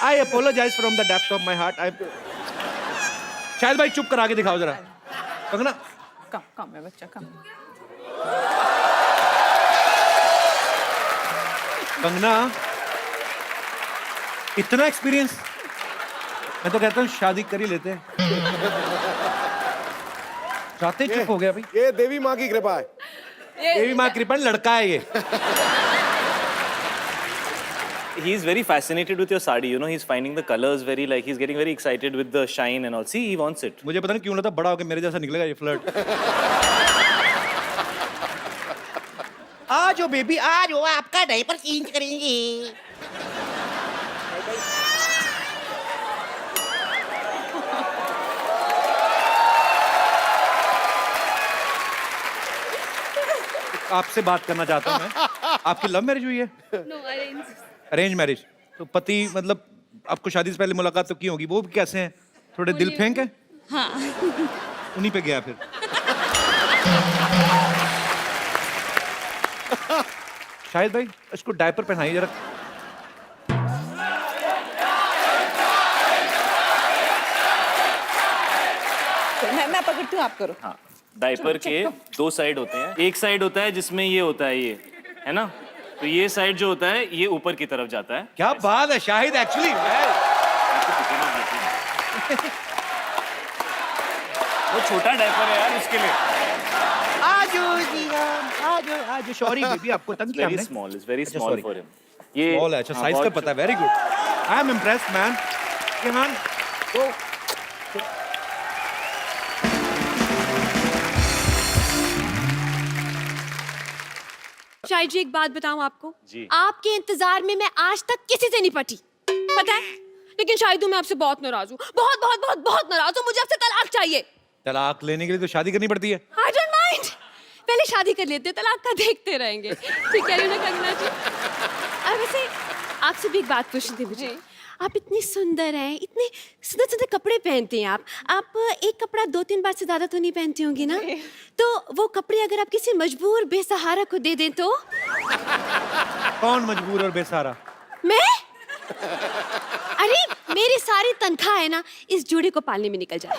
I apologise from the depth of my heart. I शायद भाई चुप करा के दिखाओ जरा। कंगना कम कम है बच्चा कम। कंगना इतना एक्सपीरियंस, मैं तो कहता हूँ शादी कर ही लेते हैं। चाहते चुप हो गया भाई। ये देवी माँ की कृपा है। देवी माँ कृपा, लड़का है ये। He is very fascinated with your sari. You know, he's finding the colors very like he's getting very excited with the shine and all. See, he wants it. मुझे पता नहीं क्यों लगता बड़ा होकर मेरे जैसा निकलेगा ये फ्लर्ट। आ जाओ बेबी आ जाओ, आपका डायपर चेंज करेंगे। आपसे बात करना चाहता हूँ मैं। आपकी लव मैरिज हुई है? No, arranged. Arrange marriage. तो पति मतलब आपको शादी से पहले मुलाकात तो की होगी, वो भी कैसे हैं? थोड़े दिल फेंक है? हाँ। उन्हीं पे गया फिर। शाहिद भाई इसको डायपर पहनाइए जरा। मैं पकड़ती हूँ, आप करो। हाँ, डायपर के दो साइड होते हैं। एक साइड होता है जिसमें ये होता है, ये है ना, तो ये साइड जो होता है ये ऊपर की तरफ जाता है। क्या बात है शाहिद, एक्चुअली वो छोटा डायपर है यार उसके लिए। आजो जी आजो आजो। सॉरी बेबी आपको तंग किया वेरी हमने। स्मॉल, इज वेरी अच्छा, स्मॉल sorry. For him. ये स्मॉल है, अच्छा हाँ, साइज का बहुत पता है। Very good, I am impressed man. ईमान तो शायद जी एक बात बताऊं आपको, जी। आपके इंतजार में मैं आज तक किसी से नहीं पटी, पता है? लेकिन शायद मैं आपसे बहुत नाराज हूँ, बहुत बहुत बहुत बहुत नाराज हूँ। मुझे आपसे तलाक चाहिए। तलाक लेने के लिए तो शादी करनी पड़ती है। आई डोंट माइंड, पहले शादी कर लेते, तलाक का देखते रहेंगे। ठीक है ना कंगना जी? और वैसे आपसे भी एक बात पूछनी थी मुझे। आप इतनी सुंदर हैं, इतने सुंदर सुंदर कपड़े पहनती हैं आप एक कपड़ा 2-3 बार से ज्यादा तो नहीं पहनती होंगी ना? तो वो कपड़े अगर आप किसी मजबूर बेसहारा को दे दें तो? कौन मजबूर और बेसहारा? मैं? अरे मेरी सारी तनख्वाह है ना इस जोड़े को पालने में निकल जाए।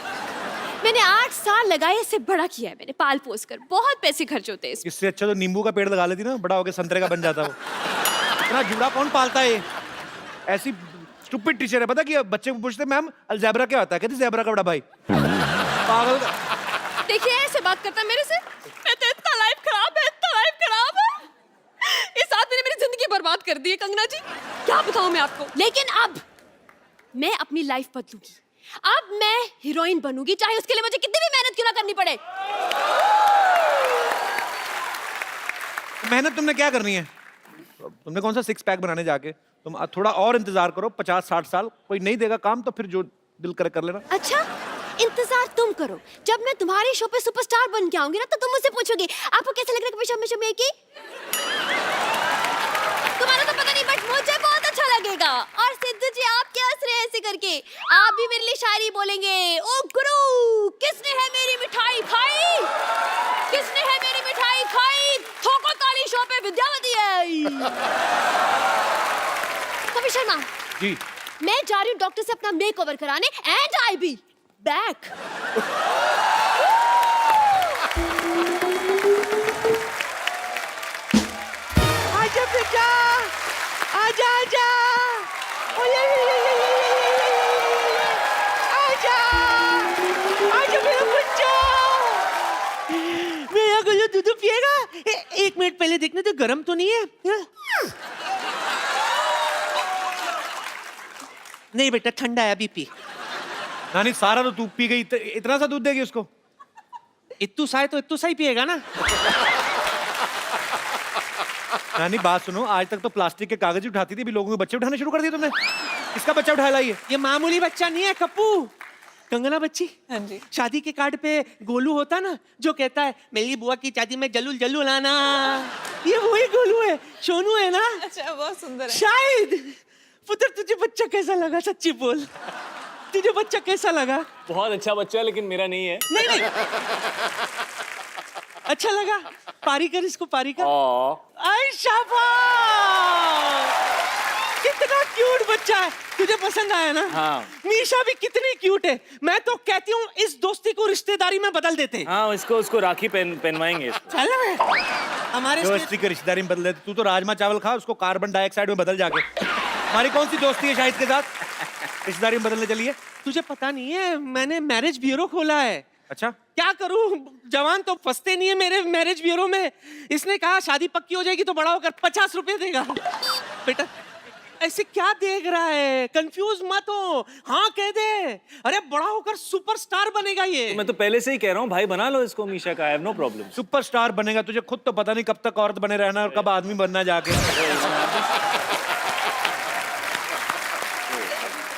मैंने 8 साल लगाए, इससे बड़ा किया है मैंने, पाल पोस कर। बहुत पैसे खर्च होते हैं इसमें। इससे अच्छा तो नींबू का पेड़ लगा लेती ना, बड़ा होकर संतरे का बन जाता वो। इतना जुड़ा कौन पालता है ये? ऐसी स्टूपिड टीचर है। पता कि बच्चे को पूछते मैम अलजेब्रा क्या होता है, कहती ज़ेब्रा का बड़ा भाई। पागल। देखिए ऐसे बात करता है मेरे से। मैं तो इतना लाइफ खराब है, इतना लाइफ खराब है। इस आदमी ने मेरी जिंदगी बर्बाद कर दी है कंगना जी, क्या बताऊं मैं आपको। लेकिन अब मैं अपनी लाइफ बदलूंगी। अब मैं हीरोइन बनूंगी, चाहे उसके लिए मुझे कितनी भी मेहनत क्यों ना करनी पड़े। मेहनत तुमने क्या करनी है? तुमने कौन सा 6 पैक बनाने जाके? तुम थोड़ा और इंतजार करो, 50-60 साल कोई नहीं देगा काम तो फिर जो दिल करे कर लेना। अच्छा इंतजार तुम करो, जब मैं तुम्हारे शो पे सुपरस्टार बन के आऊंगी ना तो तुम मुझसे पूछोगे आपको कैसा लग रहा है कभी शम्मी शम्मी की? तुम्हारा तो पता नहीं बट मुझे बहुत अच्छा लगेगा। और सिद्धू जी आप क्या हंस रहे हैं ऐसे करके? आप भी मेरे लिए शायरी बोलेंगे। ओ गुरु किसने है मेरी मिठाई खाई, किसने है मेरी मिठाई खाई, ठोको ताली शो पे विद्यावती है। कभी शर्मा जी मैं जा रही हूँ डॉक्टर से अपना मेकओवर कराने एंड आई बी बैक। आजा बेटा, आजा आजा, ओले आजा, आजा मेरा बच्चा, मेरा गुल्लू दूध पिएगा? 1 मिनट पहले देखने तो गर्म तो नहीं है? नहीं बेटा ठंडा है, अभी पी। नानी सारा तो तू पी गई, इतना सा दूध देगी उसको? इत्तू सा है तो इत्तू सा ही पिएगा ना। नानी बात सुनो, आज तक तो प्लास्टिक के कागज ही उठाती थी, अभी लोगों के बच्चे उठाने शुरू कर दिए तुमने। किसका बच्चा उठा लाई है? ये मामूली बच्चा नहीं है कप्पू, कंगना बच्ची। हाँ जी। शादी के कार्ड पे गोलू होता ना जो कहता है मेरी बुआ की शादी में जल्लू जल्लू लाना, ये वही गोलू है, सोनू है ना। अच्छा बहुत सुंदर है। शायद पुत्र तुझे बच्चा कैसा लगा? सच्ची बोल, तुझे बच्चा कैसा लगा? बहुत अच्छा बच्चा है लेकिन मेरा नहीं है। नहीं नहीं अच्छा लगा? पारी कर इसको, पारी कर। ओ, आई शाबाश, कितना क्यूट क्यूट बच्चा है, तुझे पसंद आया ना? हाँ। मीशा भी कितनी क्यूट है। मैं तो कहती हूँ इस दोस्ती को रिश्तेदारी में बदल देते हैं। हाँ, उसको राखी पहनवाएंगे इसको। चल ना हमारे दोस्ती की रिश्तेदारी में बदल देते। तू तो राजमा चावल खा, उसको कार्बन डाइऑक्साइड में बदल जाके। हमारी कौन सी दोस्ती है शाहिद के साथ, रिश्तेदारी में बदलने चली है? तुझे पता नहीं है, मैंने मैरिज ब्यूरो खोला है। अच्छा, क्या करूं, जवान तो फंसते नहीं है मेरे मैरिज ब्यूरो में। इसने कहा शादी पक्की हो जाएगी तो बड़ा होकर 50 रुपए देगा। बेटा ऐसे क्या देख रहा है, कंफ्यूज मत हो, हाँ कह दे। अरे बड़ा होकर सुपरस्टार बनेगा ये। मैं तो पहले से ही कह रहा हूँ भाई, बना लो इसको मीशा का, I have no problem. Superstar बनेगा, तुझे खुद तो पता नहीं कब तक औरत बने रहना और कब आदमी बनना जाके।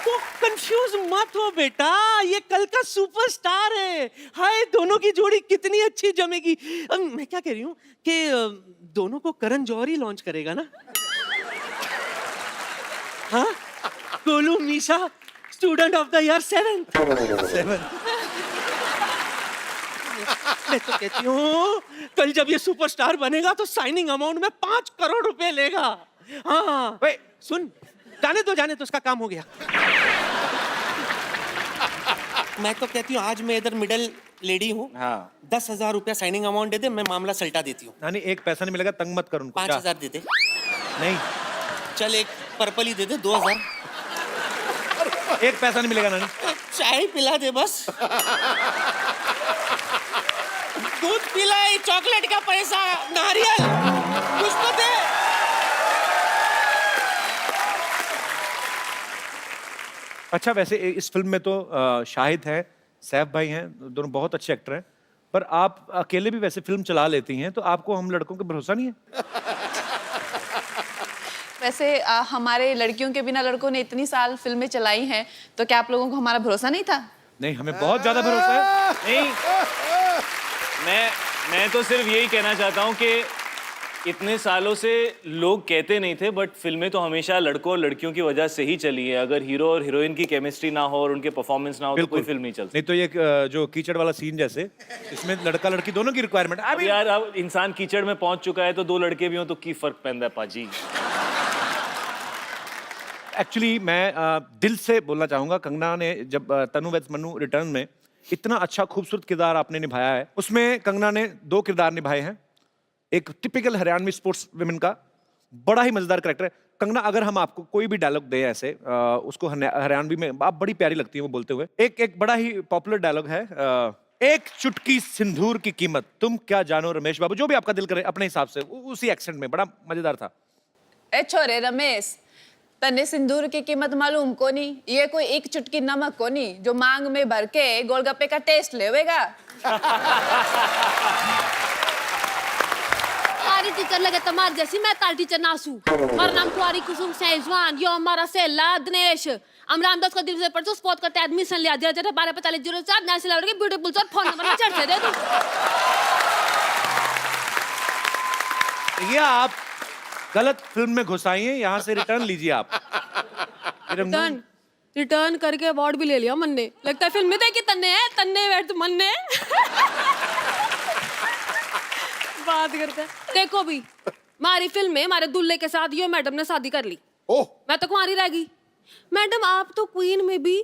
तो कंफ्यूज मत हो बेटा, ये कल का सुपरस्टार है। हाय दोनों की जोड़ी कितनी अच्छी जमेगी। मैं क्या कह रही हूँ कि दोनों को करण जौहर ही लॉन्च करेगा ना? हाँ, Golu Misha student of the year 7th। मैं तो कहती हूँ कल जब ये सुपरस्टार बनेगा तो साइनिंग अमाउंट में 5 करोड़ रुपए लेगा। हाँ वे सुन, जाने तो उसका काम हो गया। मैं तो कहती हूँ आज मैं इधर मिडिल लेडी हूँ। हाँ। 10,000 रुपया साइनिंग अमाउंट दे दे, मैं मामला सल्टा देती हूँ। नानी एक पैसा नहीं मिलेगा, तंग मत कर उनको। 5,000 दे दे। नहीं, चल एक पर्पल ही दे दे, 2,000। एक पैसा नहीं मिलेगा नानी। चाय पिला दे बस। दूध पिलाए, चॉकलेट का पैसा, नारियल कुछ तो दे। अच्छा, वैसे इस फिल्म में तो शाहिद है, सैफ भाई हैं, दोनों बहुत अच्छे एक्टर हैं, पर आप अकेले भी वैसे फिल्म चला लेती हैं, तो आपको हम लड़कों पे भरोसा नहीं है? वैसे हमारे लड़कियों के बिना लड़कों ने इतनी साल फिल्में चलाई हैं, तो क्या आप लोगों को हमारा भरोसा नहीं था? नहीं, हमें बहुत ज्यादा भरोसा है। नहीं, मैं तो सिर्फ यही कहना चाहता हूँ कि इतने सालों से लोग कहते नहीं थे, बट फिल्में तो हमेशा लड़कों और लड़कियों की वजह से ही चली है। अगर हीरो और हीरोइन की केमिस्ट्री ना हो और उनके परफॉर्मेंस ना हो तो कोई फिल्म नहीं चलती। नहीं तो ये जो कीचड़ वाला सीन जैसे, इसमें लड़का लड़की दोनों की रिक्वायरमेंट। अब यार, अब इंसान कीचड़ में पहुंच चुका है तो दो लड़के भी हो तो की फर्क पैंदा है पाजी। एक्चुअली मैं दिल से बोलना चाहूंगा, कंगना ने जब तनु वेड्स मन्नू रिटर्न में इतना अच्छा खूबसूरत किरदार आपने निभाया है, उसमें कंगना ने 2 किरदार निभाए हैं। एक टिपिकल हरियाणवी स्पोर्ट्स विमेन का बड़ा ही मजेदार कैरेक्टर है। कंगना, अगर हम आपको कोई भी डायलॉग दें ऐसे, उसको हरियाणवी में आप बड़ी प्यारी लगती है वो बोलते हुए। एक बड़ा ही पॉपुलर डायलॉग है, एक चुटकी सिंदूर की कीमत तुम क्या जानो रमेश बाबू, जो भी आपका दिल करे अपने हिसाब से, उसी एक्सेंट में, बड़ा मजेदार था। ए छोरे रमेश, तन्ने सिंदूर की कीमत मालूम को नहीं? ये कोई एक चुटकी नमक को नहीं जो मांग में भर के गोलगप्पे का टेस्ट लेवेगा। तारी टीचर लगे तमार जैसी, मैं तारी टीचर नासू। मेरा नाम कुआरी कुसुम सेजवान, यो हमारा सेला दिनेश। हम रामदास का दिल से परसों स्पॉट का एडमिशन लिया दिया जरा 124504 नेशनल लेवल के ब्यूटीफुल सर फोन नंबर में चढ़ दे तू। ये आप गलत फिल्म में घुसाई हैं, यहाँ से रिटर्न लीजिए आप। रिटर्न करके अवार्ड भी ले लिया मन ने। लगता है फिल्म में देखी तन्ने है, तन्ने बैठ मन ने। बात करते हैं। देखो भी, हमारी फिल्म में हमारे दूल्हे के साथ यो मैडम ने शादी कर ली। ओह, मैं तो कुंवारी रह गई। मैडम आप तो क्वीन में भी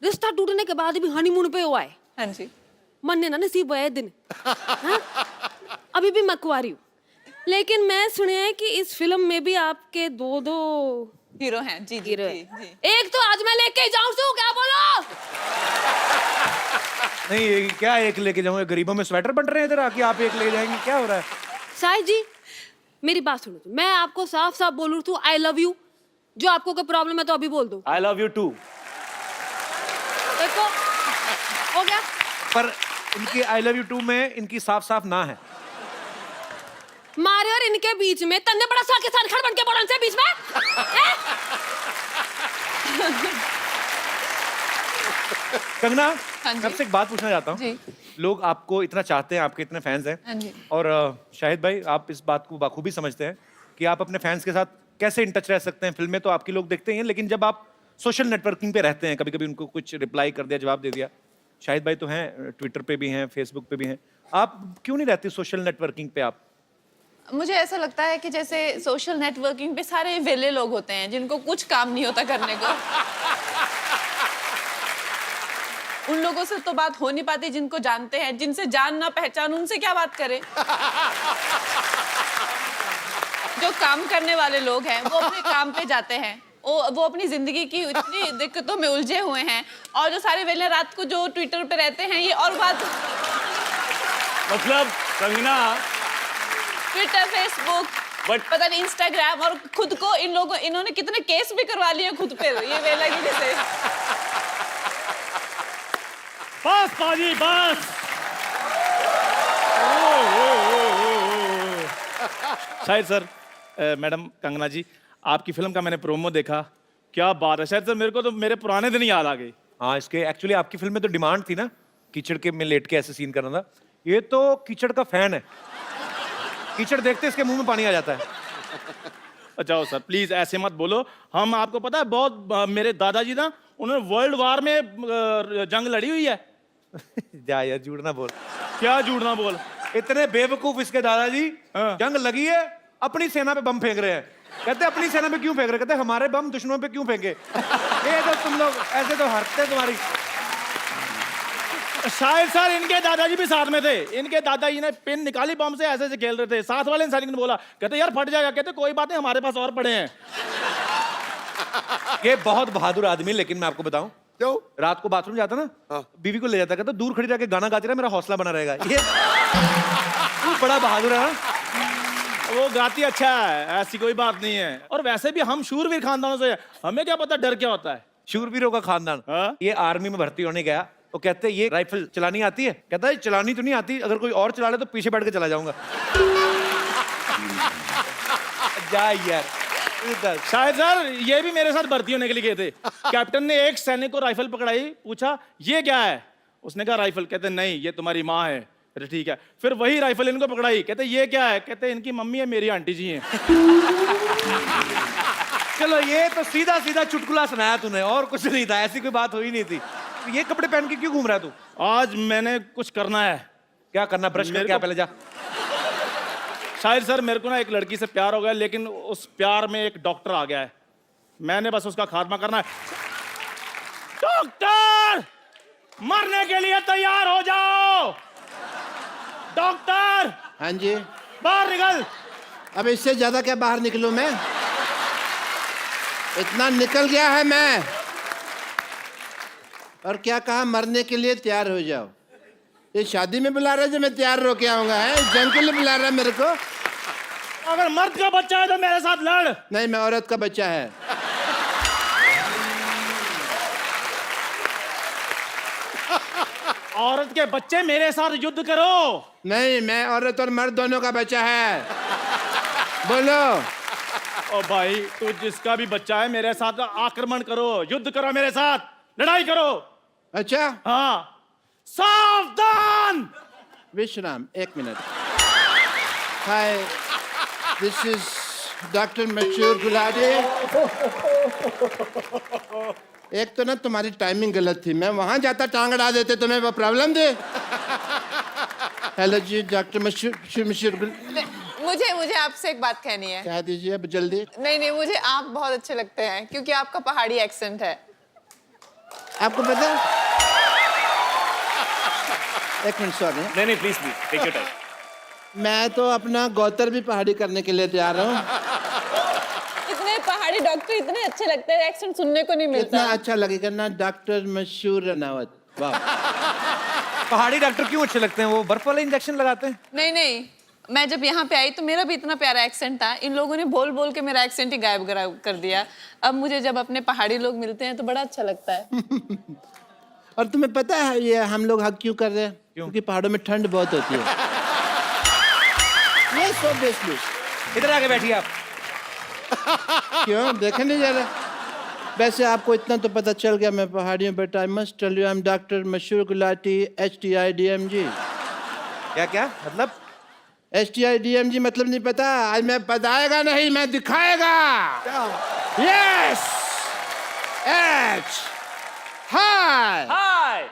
रिश्ता टूटने के बाद भी हनीमून पे हुआ है। हाँ जी। मन ने ना नसीब हुआ है दिन। हाँ? अभी भी मैं कुंवारी हूँ, लेकिन मैं सुने हैं कि इस फिल्म में भी आपके 2 हीरो हैं। जी जी हीरो जी, है। जी। एक तो आज मैं लेके जाऊं सू, क्या बोलो? नहीं, ये क्या एक लेके जाऊंगे? गरीबों में स्वेटर बन रहे हैं इधर आके, आप एक ले जाएंगे? क्या हो रहा है? साहिद जी मेरी बात सुनो, मैं आपको साफ साफ बोलूं तो आई लव यू। जो आपको कोई प्रॉब्लम है तो अभी बोल दो। I love you too. देखो हो गया। पर इनकी आई लव यू टू में इनकी साफ साफ ना है। मारे और इनके बीच में तन्ने बड़ा सा किसान खड़ बन के बोलन से बीच में। कंगना, हाँ जी। मैं आपसे एक बात पूछना चाहता हूँ। जी। लोग आपको इतना चाहते हैं, आपके इतने फैंस हाँ हैं, जी। और शाहिद भाई आप इस बात को बाखूबी समझते हैं कि आप अपने फैंस के साथ कैसे इन टच रह सकते हैं। फिल्में तो आपकी लोग देखते हैं, लेकिन जब आप सोशल नेटवर्किंग पे रहते हैं, कभी कभी उनको कुछ रिप्लाई कर दिया, जवाब दे दिया। शाहिद भाई तो हैं, ट्विटर पे भी हैं, फेसबुक पे भी हैं, आप क्यों नहीं रहते सोशल नेटवर्किंग पे? आप मुझे ऐसा लगता है कि जैसे सोशल नेटवर्किंग पे सारे वेले लोग होते हैं जिनको कुछ काम नहीं होता करने को। उन लोगों से तो बात हो नहीं पाती जिनको जानते हैं, जिनसे जान ना पहचान उनसे क्या बात करें। जो काम करने वाले लोग हैं वो अपने काम पे जाते हैं, वो अपनी जिंदगी की इतनी दिक्कतों में उलझे हुए हैं, और जो सारे वेले रात को जो ट्विटर पे रहते हैं ये और बात। मतलब कंगना, ट्विटर, फेसबुक, पता नहीं इंस्टाग्राम, और खुद को इन्होंने कितने केस भी करवा लिए खुद पे ये वेला की वजह से। बस पाजी बस। शायद सर, मैडम कंगना जी, आपकी फिल्म का मैंने प्रोमो देखा, क्या बात है। शायद सर मेरे को तो मेरे पुराने दिन याद आ गए। हाँ, इसके एक्चुअली आपकी फिल्म में तो डिमांड थी ना कीचड़ के में लेट के ऐसे सीन करना था। ये तो कीचड़ का फैन है, कीचड़ देखते इसके मुंह में पानी आ जाता है। अच्छा सर प्लीज ऐसे मत बोलो। हम आपको पता है बहुत मेरे दादाजी ना, उन्होंने वर्ल्ड वार में जंग लड़ी हुई है। जा यार, झूठ ना बोल। क्या झूठ ना बोल। इतने बेवकूफ इसके दादाजी, हाँ। जंग लगी है, अपनी सेना पे बम फेंक रहे हैं। कहते अपनी सेना पे क्यों फेंक रहे? कहते हमारे बम दुश्मनों पे क्यों फेंके? ये तो तुम लोग ऐसे तो हरते तुम्हारी। शायद सर इनके दादाजी भी साथ में थे। इनके दादाजी ने पिन निकाली बम से, ऐसे ऐसे खेल रहे थे। साथ वाले इंसान ने बोला, कहते यार फट जाएगा। कहते कोई बात नहीं, हमारे पास और पड़े हैं। ये बहुत बहादुर आदमी, लेकिन मैं आपको बताऊं, क्यों? रात को बाथरूम जाता ना, बीवी को ले जाता, कहता दूर खड़ी जाके गाना गाती रहा, मेरा हौसला बना रहेगा। ये बड़ा बहादुर है ना? वो गाती अच्छा है, ऐसी कोई बात नहीं है। और वैसे भी हम शूरवीर खानदानों से हैं, हमें क्या पता डर क्या होता है। शूरवीरों का खानदान। हाँ? ये आर्मी में भर्ती होने गया तो कहते ये राइफल चलानी आती है? कहता है चलानी तो नहीं आती, अगर कोई और चला ले तो पीछे बैठ के चला जाऊंगा। जा यार। शायद सर ये भी मेरे साथ भर्ती होने के लिए गए थे। कैप्टन ने एक सैनिक को राइफल पकड़ाई, पूछा ये क्या है? उसने कहा राइफल। कहते नहीं, ये तुम्हारी माँ है। कहते ठीक है। फिर वही राइफल इनको पकड़ाई, कहते ये क्या है? कहते इनकी मम्मी है, मेरी आंटी जी हैं। चलो, ये तो सीधा सीधा चुटकुला सुनाया तूने, और कुछ नहीं था, ऐसी कोई बात हुई नहीं थी। ये कपड़े पहन के क्यों घूम रहा है तू? आज मैंने कुछ करना है। क्या करना? ब्रश करके आ पहले जा। शायद सर मेरे को ना एक लड़की से प्यार हो गया, लेकिन उस प्यार में एक डॉक्टर आ गया है। मैंने बस उसका खात्मा करना है। डॉक्टर, मरने के लिए तैयार हो जाओ। डॉक्टर, हाँ जी। बाहर निकल। अब इससे ज्यादा क्या बाहर निकलूं मैं? इतना निकल गया है मैं। और क्या कहा? मरने के लिए तैयार हो जाओ। ये शादी में बुला रहा है जो मैं तैयार होके आऊंगा? है जंग के लिए बुला रहा है मेरे को? अगर मर्द का बच्चा है तो मेरे साथ लड़। नहीं, मैं औरत का बच्चा है। औरत के बच्चे मेरे साथ युद्ध करो। नहीं, मैं औरत और मर्द दोनों का बच्चा है। बोलो। ओ भाई, तू जिसका भी बच्चा है मेरे साथ आक्रमण करो, युद्ध करो, मेरे साथ लड़ाई करो। अच्छा, हाँ, सावधान। विश्राम, एक minute. Hi, this is doctor मशहूर गुलाटी। एक तो ना तुम्हारी टाइमिंग गलत थी, मैं वहां जाता टांग अड़ा देते, तुम्हें वो प्रॉब्लम दे। हेलो जी, डॉक्टर मशहूर। मुझे आपसे एक बात कहनी है। कह दीजिए अब जल्दी। नहीं, मुझे आप बहुत अच्छे लगते हैं क्योंकि आपका पहाड़ी एक्सेंट है। आपको पता है? एक मिनट, सॉरी। नहीं प्लीज टेक योर टाइम। मैं तो अपना गौतर भी पहाड़ी करने के लिए तैयार हूँ। इतने पहाड़ी डॉक्टर इतने अच्छे लगते हैं, एक्सेंट सुनने को नहीं मिलता। इतना अच्छा लगेगा ना, डॉक्टर मशहूर रनावत। वाह। पहाड़ी डॉक्टर क्यों अच्छे लगते हैं? वो बर्फ वाले इंजेक्शन लगाते हैं। नहीं, मैं जब यहाँ पे आई तो मेरा भी इतना प्यारा एक्सेंट था, इन लोगों ने बोल बोल के मेरा एक्सेंट ही गायब कर दिया। अब मुझे जब अपने पहाड़ी लोग मिलते हैं तो बड़ा अच्छा लगता है। और तुम्हें पता है ये हम लोग हक क्यों कर रहे हैं? क्योंकि पहाड़ों में ठंड बहुत होती है। ये सो बेसली। इधर आके बैठिए आप। क्यों देखे नहीं जा रहा? वैसे आपको इतना तो पता चल गया मैं पहाड़ियों, but I must tell you I am doctor मशहूर गुलाटी, HTIDMG। क्या मतलब? HTIDMG मतलब नहीं पता? आज मैं बताएगा नहीं, मैं दिखाएगा। Yes, H, hi, hi,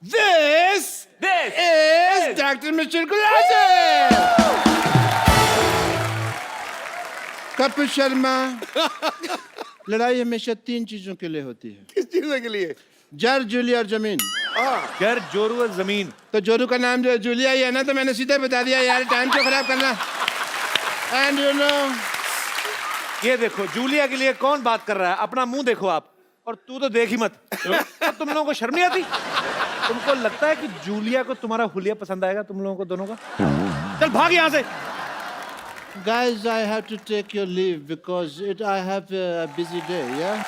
this this is Dr. Mr. Gulati. Kapil Sharma, लड़ाई हमेशा 3 चीजों के लिए होती है। किस चीज के लिए? जर, जूलिया और जमीन। घर, जोरू और जमीन। तो जोरू का नाम जो है जूलिया ही है ना, तो मैंने सीधे बता दिया यार, टाइम क्यों खराब करना। एंड यू नो, ये देखो जूलिया के लिए कौन बात कर रहा है, अपना मुंह देखो आप, और तू तो देख ही मत। अब तुम लोगों को शर्म नहीं आती? तुमको लगता है कि जूलिया को तुम्हारा हुलिया पसंद आएगा, तुम लोगों को दोनों का? चल भाग यहाँ से। guys, I have to take your leave because I have a busy day, yeah?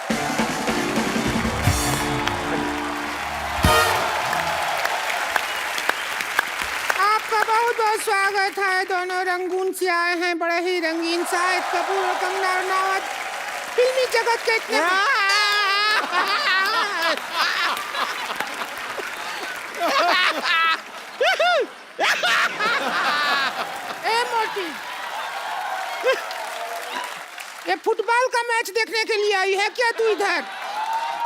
आपका बहुत बहुत स्वागत है। दोनों रंगून से आए हैं, बड़े ही रंगीन। शाहिद कपूर और कंगना रनावत फिल्मी जगत के इतने ए मोटी, ये फुटबॉल का मैच देखने के लिए आई है क्या तू इधर?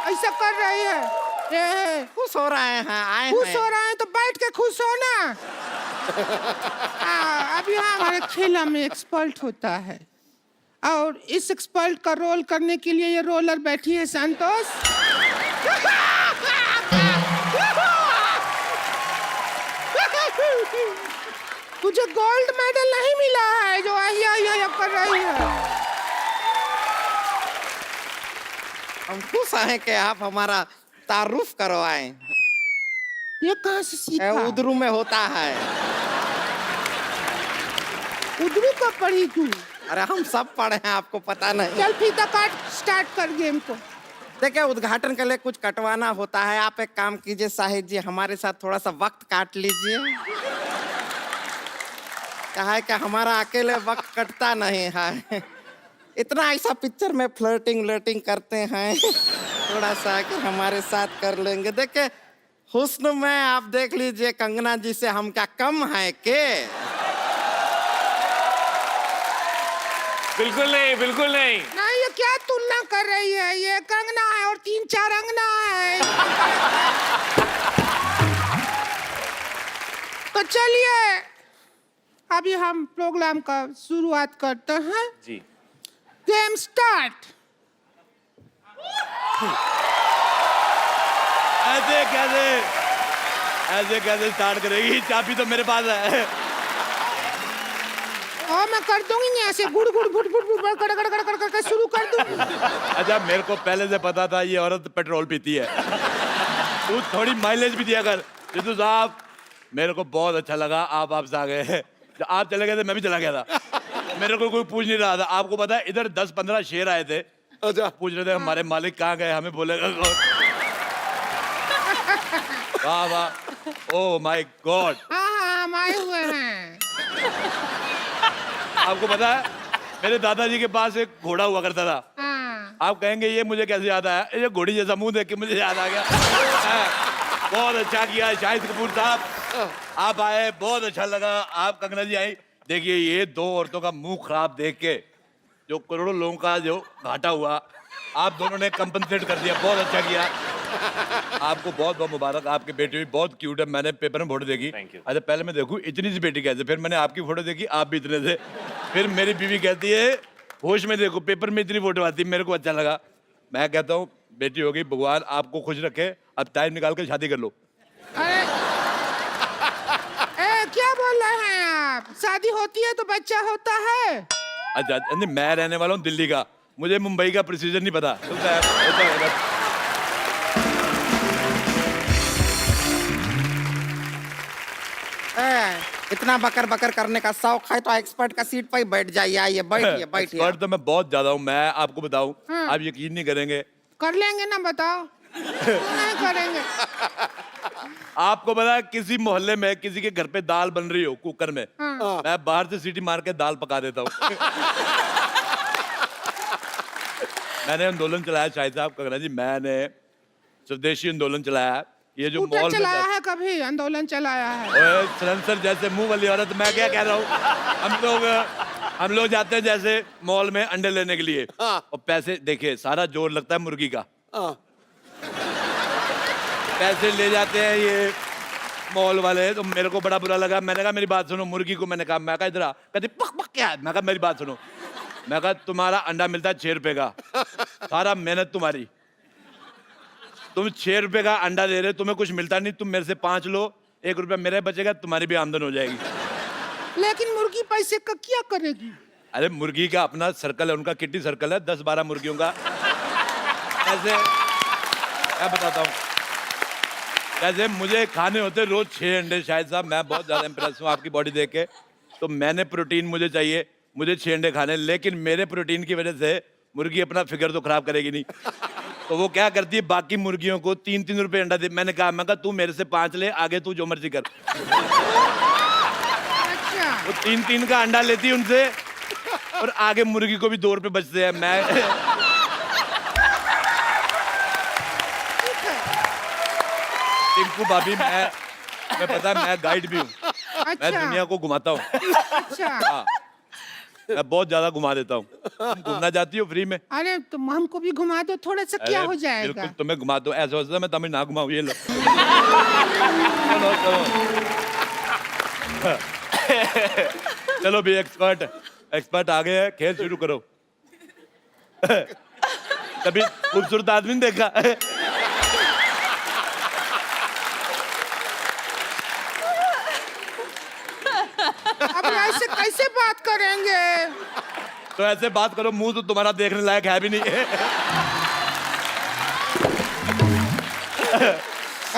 ऐसा कर रही है? खुश हो रहे हैं, आए खुश हैं। हो रहा है तो बैठ के खुश हो ना। अब यहाँ हमारे खेला में एक्सपर्ट होता है, और इस एक्सपर्ट का रोल करने के लिए ये रोलर बैठी है संतोष। तुझे गोल्ड मेडल नहीं मिला है जो आहिया कर रही है। हम खुश हैं कि आप हमारा तारुफ करवाएं। ये कहाँ से सीखा? उधरू में होता है। उधरू को पढ़ी तू? अरे हम सब पढ़े हैं, आपको पता नहीं। चल फीता काट, स्टार्ट कर गेम को। देखिए, उद्घाटन के लिए कुछ कटवाना होता है। आप एक काम कीजिए शाहिद जी, हमारे साथ थोड़ा सा वक्त काट लीजिए। क्या है कि हमारा अकेले वक्त कटता नहीं है। इतना ऐसा पिक्चर में फ्लर्टिंग करते हैं, थोड़ा सा कि हमारे साथ कर लेंगे। देखिए, हुस्न में आप देख लीजिए कंगना जी से हम क्या कम है के? बिल्कुल नहीं, बिल्कुल नहीं। नहीं, ये क्या तुलना कर रही है? ये कंगना है और 3-4 अंगना है। तो चलिए अभी हम प्रोग्राम का शुरुआत करते हैं। जी। Game start. ऐसे कैसे स्टार्ट करेगी? चाबी तो मेरे पास है। और मैं कर दूंगी यहाँ से गुड़ गुड़ गुड़ गुड़ गुड़ कर कर कर कर कर शुरू कर दूंगी। अच्छा, मेरे को पहले से पता था ये औरत पेट्रोल पीती है। तू थोड़ी माइलेज भी दिया कर। जितू साहब, मेरे को बहुत अच्छा लगा आप आपसे आ गए। जब आप चले गए थे मैं भी चला गया था। मेरे को कोई पूछ नहीं रहा था। आपको पता है इधर 10-15 शेर आए थे। अच्छा, पूछ रहे थे हमारे मालिक कहाँ गए, हमें बोलेगा कौन? वाह वाह, ओह माय गॉड। हाँ हम आए हुए हैं। आपको पता है मेरे दादाजी के पास एक घोड़ा हुआ करता था। हाँ। आप कहेंगे ये मुझे कैसे याद आया? ये घोड़ी जैसा मुंह देख के मुझे याद आ गया। बहुत अच्छा किया शाहिद कपूर साहब, आप आए, बहुत अच्छा लगा। आप कंगना जी आई। देखिए, ये 2 औरतों का मुंह खराब देख के जो करोड़ों लोगों का जो घाटा हुआ, आप दोनों ने कंपनसेट कर दिया। बहुत अच्छा किया। आपको बहुत बहुत मुबारक। आपकी बेटी भी बहुत क्यूट है। मैंने पेपर में फोटो देखी। Thank you. अच्छा, पहले मैं देखूं इतनी सी बेटी कैसे, फिर मैंने आपकी फोटो देखी, आप भी इतने थे। फिर मेरी बीवी कहती है होश में देखो, पेपर में इतनी फोटो आती है। मेरे को अच्छा लगा। मैं कहता हूँ बेटी हो गई, भगवान आपको खुश रखे। अब टाइम निकाल के शादी कर लो। अरे क्या बोल रहे हैं आप? शादी होती है तो बच्चा होता है। अच्छा नहीं, मैं रहने वाला हूँ दिल्ली का, मुझे मुंबई का प्रोसीजर नहीं पता। होता है। इतना बकर बकर करने का शौक है तो एक्सपर्ट का सीट पर ही बैठ जाइए। आइए बैठिए बैठिए। एक्सपर्ट तो मैं बहुत ज्यादा हूँ। मैं आपको बताऊँ, आप यकीन नहीं करेंगे। कर लेंगे ना, बताओ। नहीं करेंगे। आपको पता है किसी मोहल्ले में किसी के घर पे दाल बन रही हो कुकर में, मैं बाहर से सीटी मार के दाल पका देता हूँ। मैंने आंदोलन चलाया शाहिद साहब, कंगना जी, मैंने स्वदेशी आंदोलन चलाया। ये जो स्कूटर मॉल में चलाया है, कभी आंदोलन चलाया है? ओए सलेंसर जैसे मुंह वाली औरत, मैं क्या कह रहा हूँ। हम लोग जाते हैं जैसे मॉल में अंडे लेने के लिए, और पैसे देखिए सारा जोर लगता है मुर्गी का। पैसे ले जाते हैं ये मॉल वाले, तो मेरे को बड़ा बुरा लगा। मैंने कहा मेरी बात सुनो। मुर्गी को मैंने कहा, मैं कहा इधर आ। कहती पक पक क्या है? मैं कहा मेरी बात सुनो। मैं कहा तुम्हारा अंडा मिलता है 6 रुपए का, सारा मेहनत तुम्हारी, तुम 6 रुपए का अंडा दे रहे, तुम्हें कुछ मिलता नहीं, तुम मेरे से 5 लो, 1 रुपया मेरे बचेगा, तुम्हारी भी आमदन हो जाएगी। लेकिन मुर्गी पैसे का क्या करेगी? अरे मुर्गी का अपना सर्कल है, उनका किट्टी सर्कल है, 10-12 मुर्गियों का। ऐसे मैं बताता हूँ, जैसे मुझे खाने होते रोज 6 अंडे, शायद साहब मैं बहुत ज्यादा इंप्रेस हूँ आपकी बॉडी देख के, तो मैंने प्रोटीन मुझे चाहिए, मुझे 6 अंडे खाने, लेकिन मेरे प्रोटीन की वजह से मुर्गी अपना फिगर तो खराब करेगी नहीं, तो वो क्या करती है बाकी मुर्गियों को 3-3 रुपए अंडा दे। मैं कहा तू मेरे से 5 ले, आगे तू जो मर्जी कर। अच्छा, वो 3-3 का अंडा लेती है उनसे, और आगे मुर्गी को भी 2 रुपए बचते हैं। मैं टिंकू भाभी, मैं पता है मैं गाइड भी हूँ, मैं अच्छा, दुनिया को घुमाता हूँ। अच्छा। हाँ, मैं बहुत ज्यादा घुमा देता हूँ। तुम घूमना चाहती हो फ्री में? अरे तुम हमको भी घुमा दो, थोड़ा सा क्या अरे, हो जाएगा? बिल्कुल तुम्हें घुमा दो, ऐसा होता है मैं तुम्हें ना घुमाऊँ, ये लो। चलो चलो चलो भी एक्सपर्ट आ गए हैं, खेल शुरू करो। कभी खूबसूरत आदमी नहीं देखा? अब ऐसे कैसे बात करेंगे? तो ऐसे बात करो, मुंह तो तुम्हारा देखने लायक है भी नहीं।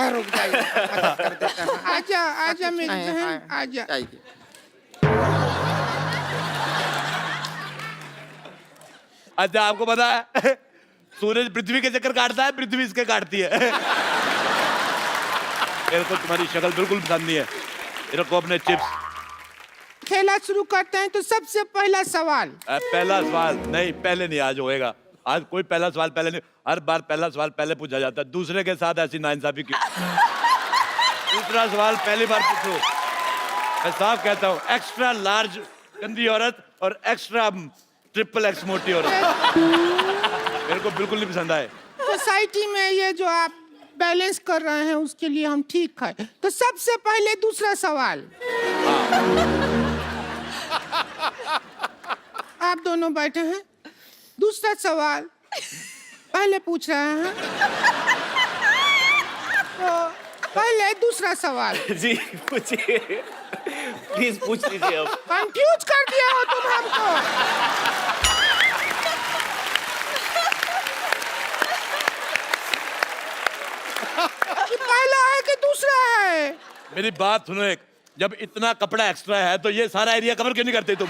रुक जाइए, मदद कर देते हैं। आजा आजा मेरी बहन, आजा। जाइए। अच्छा आपको पता है सूरज पृथ्वी के चक्कर काटता है, पृथ्वी इसके काटती है। मेरे को तुम्हारी शक्ल बिल्कुल पसंद नहीं है, मेरे को अपने चिप्स। खेला शुरू करते हैं तो सबसे पहला सवाल। पहला सवाल नहीं, पहले नहीं, आज होएगा। आज कोई पहला सवाल पहले नहीं, हर बार पहला सवाल पहले पूछा जाता है, दूसरे के साथ ऐसी नाइंसाफी क्यों? दूसरा सवाल पहली बार पूछो। मैं साफ कहता हूँ, एक्स्ट्रा लार्ज गंदी औरत और एक्स्ट्रा XXX मोटी औरत मेरे को बिल्कुल नहीं पसंद आए। सोसाइटी में ये जो आप बैलेंस कर रहे हैं उसके लिए हम ठीक है। तो सबसे पहले दूसरा सवाल। आप दोनों बैठे हैं, दूसरा सवाल पहले पूछ रहे हैं, तो पहले दूसरा सवाल। जी पूछिए, प्लीज पूछ लीजिए अब। कंफ्यूज कर दिया हो तुम हमको। कि पहला है कि दूसरा है? मेरी बात सुनो, एक जब इतना कपड़ा एक्स्ट्रा है तो ये सारा एरिया कवर क्यों नहीं करते तुम?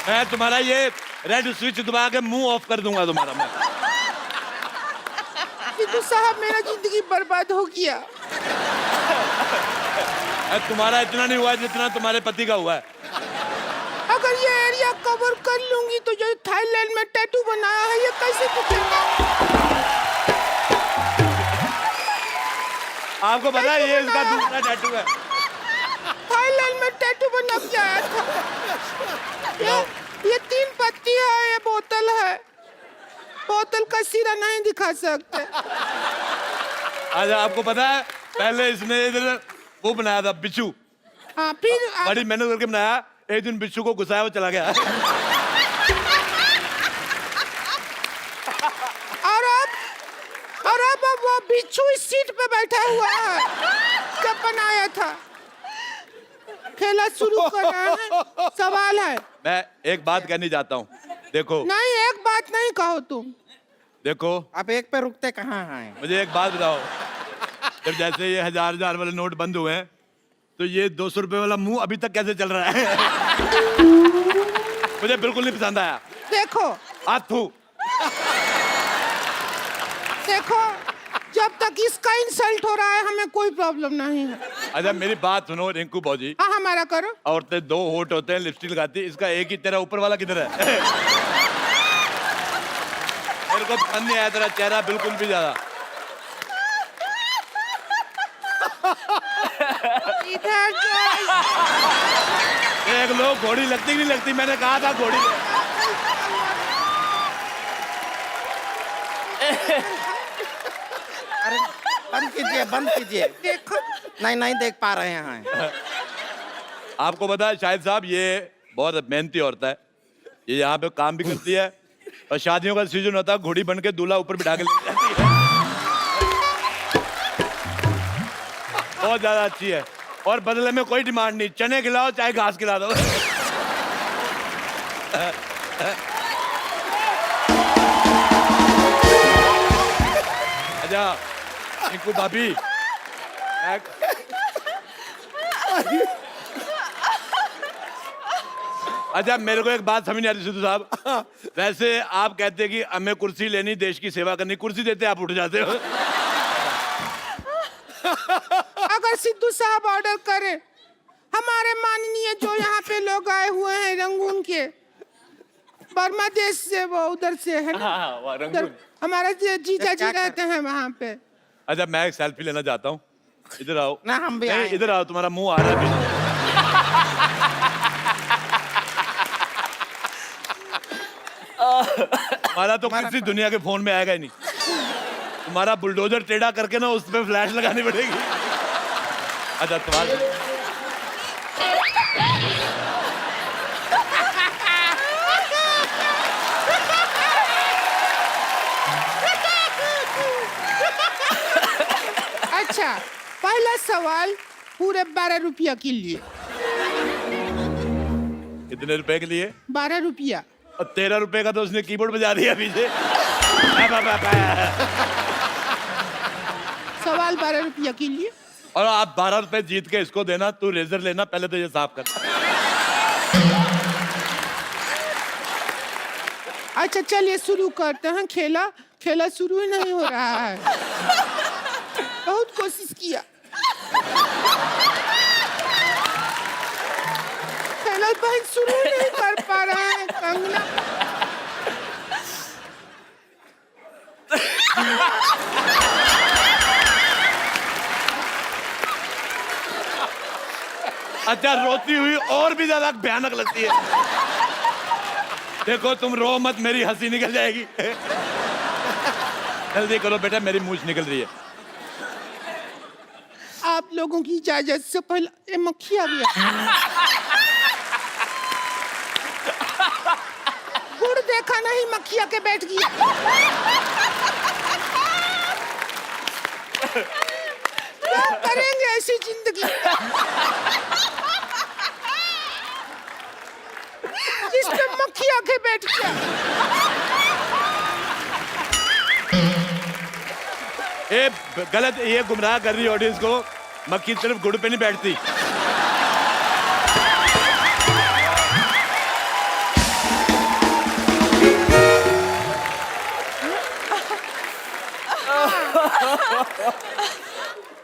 मैं तुम्हारा ये रेड स्विच दबा के मुंह ऑफ कर दूंगा तुम्हारा मैं। सिद्धू साहब, मेरा जिंदगी बर्बाद हो गया। तुम्हारा इतना नहीं हुआ जितना तुम्हारे पति का हुआ है। अगर ये एरिया कवर कर लूंगी तो जो थाईलैंड में टैटू बनाया है ये कैसे दिखेगा? आपको पता है ये इसका दूसरा टैटू है। थाईलैंड में टैटू बना के आया था। ये 3 पत्ती है, ये बोतल है, बोतल का सिरा नहीं दिखा सकते। अच्छा आपको पता है पहले इसने इधर वो बनाया था बिच्छू, हाँ, फिर बड़ी मेहनत करके बनाया, एक दिन बिच्छू को गुस्साया, वो चला गया। और अब वो बिच्छू इस सीट पे बैठा हुआ है जब बनाया था। खेला शुरू कर रहे हैं, सवाल है। मैं एक बात कहनी चाहता हूँ, देखो नहीं, एक बात नहीं कहो तुम। देखो आप एक पे रुकते कहाँ हैं? मुझे एक बात बताओ, जब जैसे ये 1000 वाले नोट बंद हुए हैं तो ये 200 रुपए वाला मुंह अभी तक कैसे चल रहा है? मुझे बिल्कुल नहीं पसंद आया। देखो हाथू देखो, जब तक इसका इंसल्ट हो रहा है हमें कोई प्रॉब्लम नहीं है। अच्छा मेरी बात सुनो रिंकू भौजी, हाँ, हमारा करो। औरतें 2 होठ होते हैं, लिपस्टिक लगाती, इसका एक ही तेरा ऊपर वाला किधर है? मेरे को पसंद नहीं आया तेरा चेहरा बिल्कुल भी ज्यादा। इधर देख लो घोड़ी लगती नहीं लगती, मैंने कहा था घोड़ी। अरे बंद कीजिए, बंद कीजिए। देखो, नहीं देख पा रहे हैं। आपको पता है शाहिद साहब, ये बहुत मेहनती औरत है। ये यहाँ पे काम भी करती है और शादियों का सीजन होता है, घोड़ी बन के दूल्हा ऊपर बिठा के ले जाती है। बहुत ज्यादा अच्छी है और बदले में कोई डिमांड नहीं, चने खिलाओ चाहे घास खिला दो। अच्छा इनको भाभी अच्छा, मेरे को एक बात समझ नहीं आती सिद्धू साहब। वैसे आप कहते हैं कि हमें कुर्सी लेनी, देश की सेवा करनी, कुर्सी देते आप उठ जाते हो। अगर सिद्धू साहब ऑर्डर करें, हमारे माननीय जो यहाँ पे लोग आए हुए हैं रंगून के, बर्मा देश से, वो उधर से है ना, उधर हमारे जीजा जी रहते हैं वहाँ पे। अच्छा मैं एक सेल्फी लेना चाहता हूँ, इधर आओ। ना हम भी नहीं, आए। इधर आओ, तुम्हारा मुंह आ रहा है। तुम्हारा तो किसी दुनिया के फोन में आएगा ही नहीं। तुम्हारा बुलडोजर टेढ़ा करके ना उस पे फ्लैश लगानी पड़ेगी। अच्छा तुम्हारा अच्छा, पहला सवाल पूरे 12 रुपया के लिए। कितने रुपए के लिए? 12 रुपया। और 13 रुपए का तो उसने कीबोर्ड बजा दिया पीछे। सवाल 12 रुपया के लिए। और आप 12 रुपए जीत के इसको देना, तू रेजर लेना, पहले तो ये साफ कर। अच्छा चलिए शुरू करते हैं खेला। खेला शुरू ही नहीं हो रहा है। बहुत कोशिश किया, खेला भाई शुरू ही नहीं कर पा रहा है। कंगना अच्छा रोती हुई और भी ज्यादा भयानक लगती है। देखो तुम रो मत, मेरी हंसी निकल जाएगी। जल्दी करो बेटा, मेरी मूंछ निकल रही है। आप लोगों की इजाजत से पहले ये मक्खी आ गया। गुड़ देखा नहीं, मक्खिया के बैठ गया। क्या करेंगे ऐसी जिंदगी जिसमें मक्खिया के बैठ गया। ये गलत, ये गुमराह कर रही है ऑडियंस को। मक्खी सिर्फ गुड़ पे नहीं बैठती।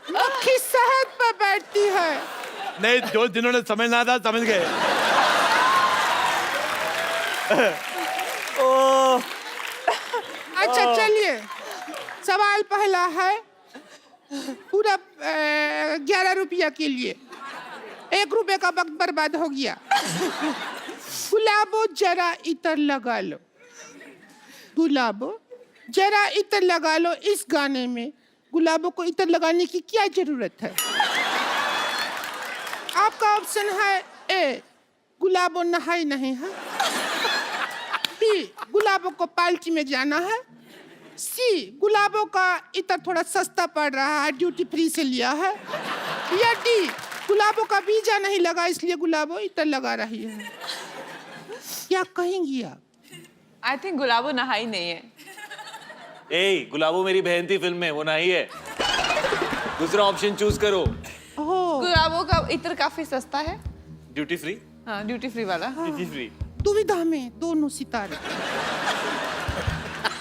मक्खी शहद पे बैठती है। नहीं, जो जिन्होंने समझना था समझ गए। अच्छा चलिए, सवाल पहला है पूरा 11 रुपया के लिए। 1 रुपए का वक्त बर्बाद हो गया। गुलाबो जरा इतर लगा लो। गुलाबो जरा इतर लगा लो। इस गाने में गुलाबों को इतर लगाने की क्या जरूरत है? आपका ऑप्शन है ए, गुलाबो नहाई नहीं है। बी, गुलाबों को पार्टी में जाना है। सी, गुलाबों का इतर थोड़ा सस्ता पड़ रहा है, ड्यूटी फ्री से लिया है। या डी, गुलाबों का वीजा नहीं लगा इसलिए गुलाबों इतर लगा रही है। क्या कहेंगी आप? आई थिंक गुलाबो नहाई नहीं है। ए गुलाबो मेरी बहन थी फिल्म में, वो नहीं है। दूसरा ऑप्शन चूज करो। ओह, गुलाबो का इत्र काफी सस्ता है। Duty free. हाँ, ड्यूटी फ्री वाला। Duty free. दुविधा में दोनों सितारे।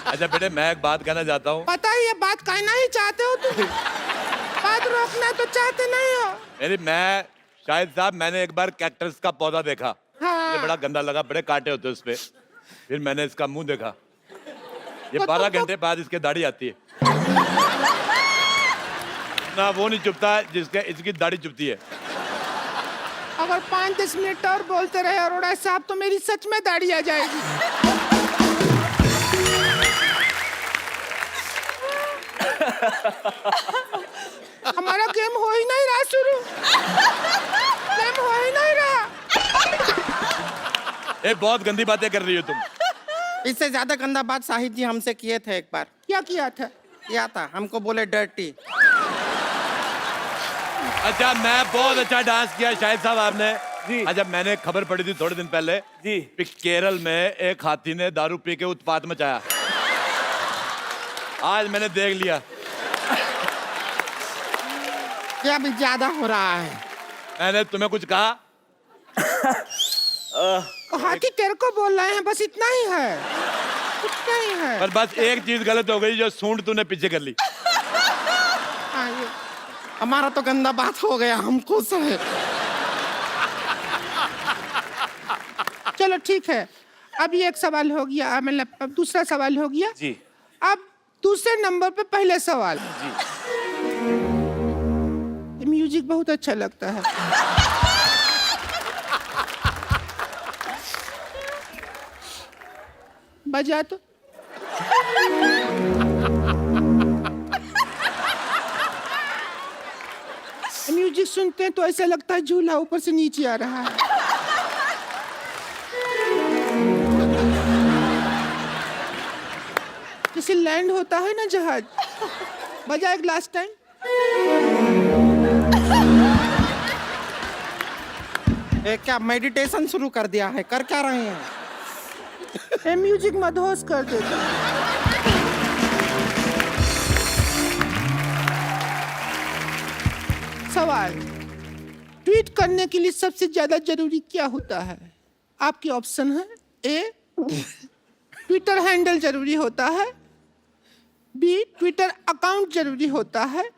अच्छा बेटे, मैं एक बात कहना चाहता हूँ। पता है ये बात कहना ही चाहते हो तुम। बात रोकना तो चाहते नहीं हो। मैं शाहिद साहब, मैंने एक बार कैक्टस का पौधा देखा। हाँ। मुझे बड़ा गंदा लगा, बड़े कांटे होते उस पे। फिर मैंने इसका मुंह देखा। ये तो 12 तुमको- घंटे बाद इसके दाढ़ी आती है ना, वो नहीं चुपता जिसके इसकी दाढ़ी चुपती है। अगर 5-10 मिनट और बोलते रहे अरोड़ा साहब तो मेरी सच में दाढ़ी आ जाएगी। हमारा गेम हो ही नहीं रहा शुरू। गेम काम हो ही नहीं रहा। ए बहुत गंदी बातें कर रही हो तुम। इससे ज्यादा गंदा बात शाहिद जी हमसे किए थे एक बार। क्या किया था? किया था, हमको बोले डर्टी। अच्छा मैं बहुत अच्छा डांस किया शाहिद साहब आपने जी। अच्छा मैंने खबर पड़ी थी थोड़े दिन पहले जी। कि केरल में एक हाथी ने दारू पी के उत्पात मचाया। आज मैंने देख लिया। क्या अभी ज्यादा हो रहा है? मैंने तुम्हें कुछ कहा? हाथी तेरे को बोल रहे हैं, बस इतना ही है, इतना ही है। पर बस एक चीज गलत हो गई, जो सूंड तूने पीछे कर ली। हाँ, ये हमारा तो गंदा बात हो गया, हम खुश हैं। चलो ठीक है, अब ये एक सवाल हो गया, मतलब अब दूसरा सवाल हो गया। जी। अब दूसरे नंबर पे पहले सवाल। जी। ये म्यूजिक बहुत अच्छा लगता है। बजा तो। म्यूजिक सुनते हैं तो ऐसा लगता है झूला ऊपर से नीचे आ रहा है। जैसे लैंड होता है ना जहाज। बजा एक लास्ट टाइम। क्या मेडिटेशन शुरू कर दिया है? कर क्या रहे हैं? ये म्यूजिक मदहोश कर देता है। सवाल, ट्वीट करने के लिए सबसे ज्यादा जरूरी क्या होता है? आपके ऑप्शन है। ए, ट्विटर हैंडल जरूरी होता है। बी, ट्विटर अकाउंट जरूरी होता है।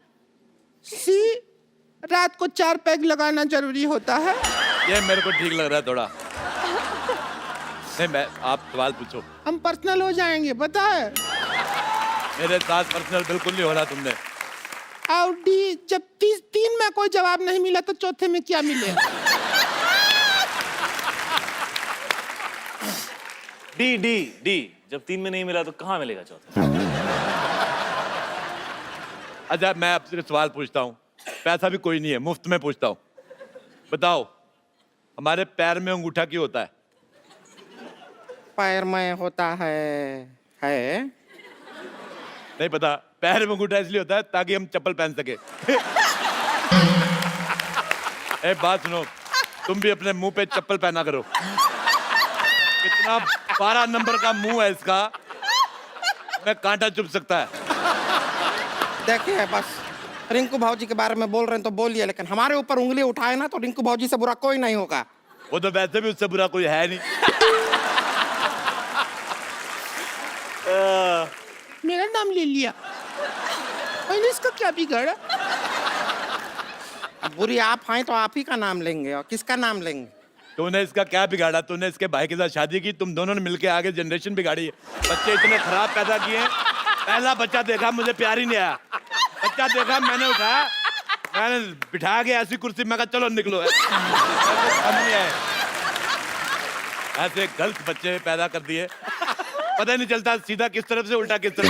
सी, रात को 4 पैग लगाना जरूरी होता है। ये मेरे को ठीक लग रहा है थोड़ा। नहीं मैं आप सवाल पूछो। हम पर्सनल हो जाएंगे, पता है। मेरे साथ पर्सनल बिल्कुल नहीं हो रहा तुमने। और डी, जब 3 में कोई जवाब नहीं मिला तो चौथे में क्या मिले? D D D. जब 3 में नहीं मिला तो कहाँ मिलेगा चौथा? अच्छा मैं आपसे सवाल पूछता हूँ, पैसा भी कोई नहीं है, मुफ्त में पूछता हूँ। बताओ हमारे पैर में अंगूठा क्यों होता है? पैर में होता है? नहीं पता? पैर में अंगूठा इसलिए होता है ताकि हम चप्पल पहन सके। ए बात सुनो, तुम भी अपने मुंह पे चप्पल पहना करो। कितना 12 नंबर का मुंह है इसका, मैं कांटा चुभ सकता है। देखिए बस रिंकू भाजी के बारे में बोल रहे हैं तो बोलिए, लेकिन हमारे ऊपर उंगली उठाए ना तो रिंकू भाजी से बुरा कोई नहीं होगा। वो तो वैसे भी उससे बुरा कोई है नहीं। मेरा नाम ले लिया, मैंने इसका क्या बिगाड़ा? अब बुरी आप हैं तो आप ही का नाम लेंगे, और किसका नाम लेंगे? तूने इसका क्या बिगाड़ा? तूने इसके भाई के साथ शादी की, तुम दोनों ने मिलके आगे जनरेशन बिगाड़ी है। बच्चे इतने खराब पैदा किए हैं। पहला बच्चा देखा मुझे प्यार ही नहीं आया। बच्चा देखा मैंने उठाया, मैंने बिठा के ऐसी कुर्सी में कहा चलो निकलो। नहीं आए। ऐसे गलत बच्चे पैदा कर दिए, पता ही नहीं चलता सीधा किस तरफ से उल्टा किस तरफ।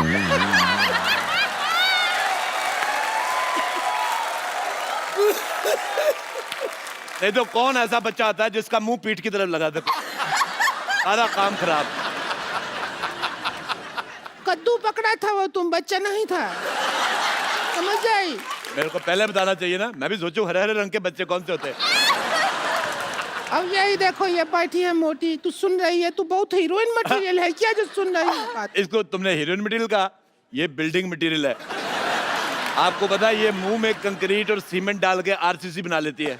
नहीं तो कौन ऐसा बच्चा आता है जिसका मुंह पीठ की तरफ लगा दे? सारा काम खराब। कद्दू पकड़ा था वो, तुम बच्चा नहीं था, समझ आई? मेरे को पहले बताना चाहिए ना, मैं भी सोचूं हरे हरे रंग के बच्चे कौन से होते हैं। अब यही देखो, ये बैठी है मोटी, तू सुन रही है? तू बहुत हीरोइन मटेरियल है क्या जो सुन रही है बात? इसको तुमने हीरोइन मटेरियल कहा, ये बिल्डिंग मटेरियल है। आपको पता है ये मुंह में कंक्रीट और सीमेंट डाल के आरसीसी बना लेती है।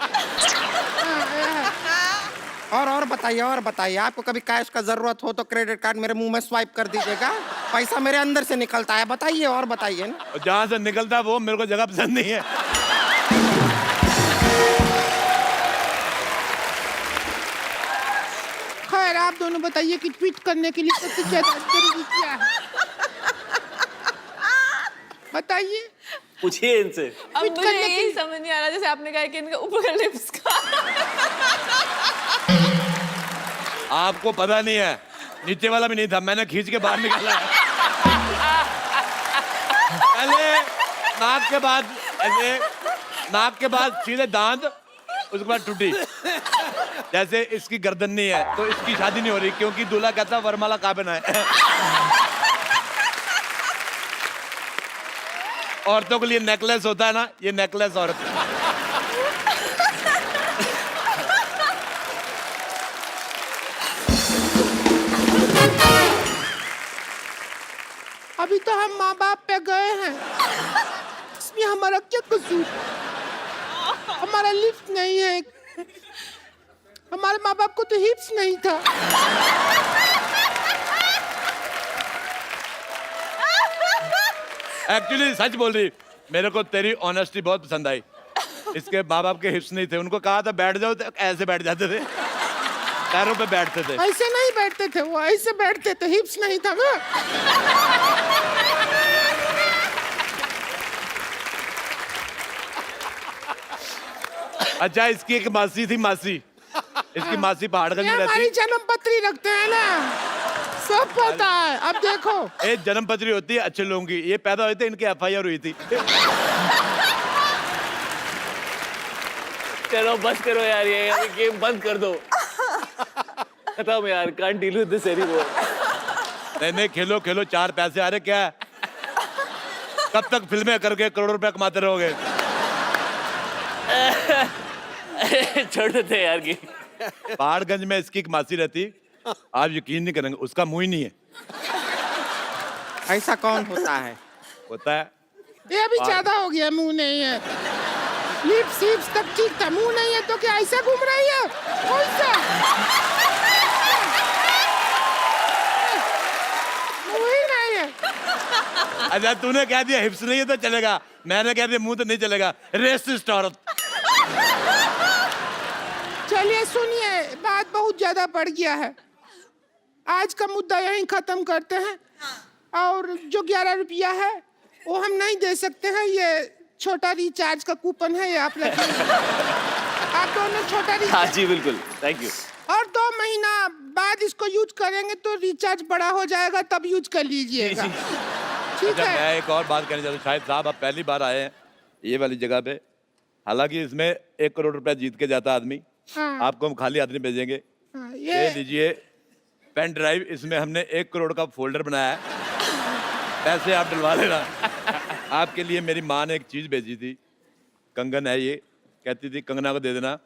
और बताइए, आपको कभी कैश का जरूरत हो तो क्रेडिट कार्ड मेरे मुंह में स्वाइप कर दीजिएगा, पैसा मेरे अंदर से निकलता है। बताइए और बताइए ना। और जहां से निकलता है वो मेरे को जगह पसंद नहीं है। खैर आप दोनों बताइए कि ट्वीट करने के लिए सबसे ज्यादा जरूरी क्या है? बताइए। पूछिए इनसे। अब ट्वीट मुझे करने यही की- समझ नहीं आ रहा, जैसे आपने कहा कि इनका ऊपर का लिप्स का। आपको पता नहीं है, नीचे वाला भी नहीं था, मैंने खींच के बाहर निकाला है। पहले नाक के बाद ऐसे, नाक के बाद सीधे दांत, उसके बाद टूटी। जैसे इसकी गर्दन नहीं है तो इसकी शादी नहीं हो रही, क्योंकि दूल्हा कहता वरमाला कहाँ बनाए। औरतों के लिए नेकलेस होता है ना, ये नेकलेस औरत। अभी तो हम माँ बाप पे गए हैं, इसमें हमारा क्या कसूर? हमारा लिफ्ट नहीं है, हमारे माँ बाप को तो हिप्स नहीं था। एक्चुअली सच बोल रही, मेरे को तेरी ऑनेस्टी बहुत पसंद आई। इसके माँ बाप के हिप्स नहीं थे, उनको कहा था बैठ जाओ तो ऐसे बैठ जाते थे, पैरों पे बैठते थे। ऐसे नहीं बैठते थे, वो ऐसे बैठते थे, हिप्स नहीं था ना। अच्छा, इसकी एक मासी थी, मासी, इसकी मासी पहाड़गंज ये में हमारी रहती। जन्म पत्री रखते हैं ना, सब पता है। अब देखो, एक जन्म पत्री होती है अच्छे लोगों की, ये पैदा हुए थे, इनकी FIR हुई थी। चलो बस करो यार, ये गेम बंद कर दो, खत्म यार, can't deal with this anymore. नहीं नहीं, खेलो खेलो, 4 पैसे आ रहे, क्या है? कब तक फिल्में करके करोड़ों रुपए कमाते रहोगे? छोड़ देते हैं यार गेम। पहाड़गंज में इसकी एक मासी रहती, आप यकीन नहीं करेंगे, उसका मुंह ही नहीं है। ऐसा कौन होता है? होता है। ये अभी ज्यादा हो गया, मुंह नहीं है। लिप्स हिप्स तक ठीक था, मुंह नहीं है तो क्या ऐसा घूम रही है? कौन सा मुंह ही नहीं है? अच्छा, तूने कह दिया हिप्स नहीं है तो चलेगा, मैंने कह दिया मुंह तो नहीं चलेगा। रेसिस्ट औरत। चलिए सुनिए, बात बहुत ज्यादा बढ़ गया है, आज का मुद्दा यहीं खत्म करते हैं। और जो 11 रुपया है वो हम नहीं दे सकते हैं, ये छोटा रिचार्ज का कूपन है, ये आप रखिए। आप दोनों छोटा हाँ रिचार्ज, जी बिल्कुल, थैंक यू। और 2 महीना बाद इसको यूज करेंगे तो रिचार्ज बड़ा हो जाएगा, तब यूज कर लीजिएगा, ठीक अच्छा, है? मैं एक और बात कहना चाहता हूँ। शाहिद साहब, आप पहली बार आए हैं ये वाली जगह पे, हालांकि इसमें 1 करोड़ रुपया जीत के जाता आदमी, हाँ। आपको हम खाली आदमी भेजेंगे। हाँ, ये ये लीजिए पेन ड्राइव, इसमें हमने 1 करोड़ का फोल्डर बनाया है, पैसे आप डलवा लेना। आपके लिए मेरी माँ ने एक चीज भेजी थी, कंगन है ये, कहती थी कंगना को दे देना।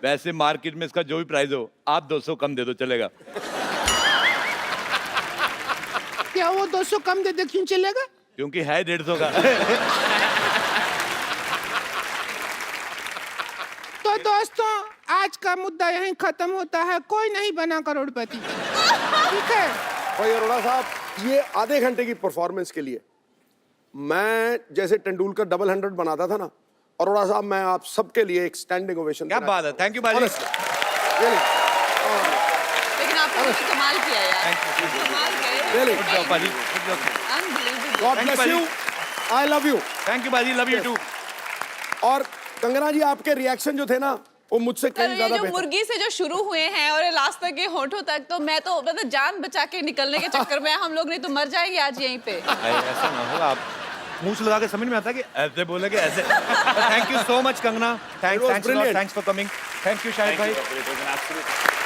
वैसे मार्केट में इसका जो भी प्राइस हो, आप 200 कम दे दो, चलेगा। क्या वो 200 कम दे दे, क्यों चलेगा? क्योंकि है 150 का। तो दोस्तों, आज का मुद्दा यहीं खत्म होता है, कोई नहीं बना करोड़पति, ठीक है? भाई अरोड़ा साहब, ये आधे घंटे की परफॉर्मेंस के लिए मैं जैसे तेंदुलकर डबल 100 बनाता था ना, अरोड़ा साहब मैं आप सबके लिए एक स्टैंडिंग ओवेशन। क्या बात है, थैंक यू बाजी। लेकिन आपने तो कमाल किया यार, कमाल किया, बाजी, unbelievable. God bless you, I love you. Thank you बाजी, लव यू टू। और कंगना जी, आपके रिएक्शन जो थे ना, वो मुझसे पर कहीं ये ज्यादा जो बेहतर। मुर्गी से जो शुरू हुए हैं और ये लास्ट तक ये होठों तक, तो मैं तो मतलब जान बचा के निकलने के चक्कर में हम लोग नहीं तो मर जाएंगे आज यहीं पे। ऐसा ना हो, आप मुंह लगा के समझ में आता कि ऐसे बोलेगे ऐसे। Thank you so much Kangana, It was brilliant. Thanks for coming. Thank you Shahid भाई। It was an absolute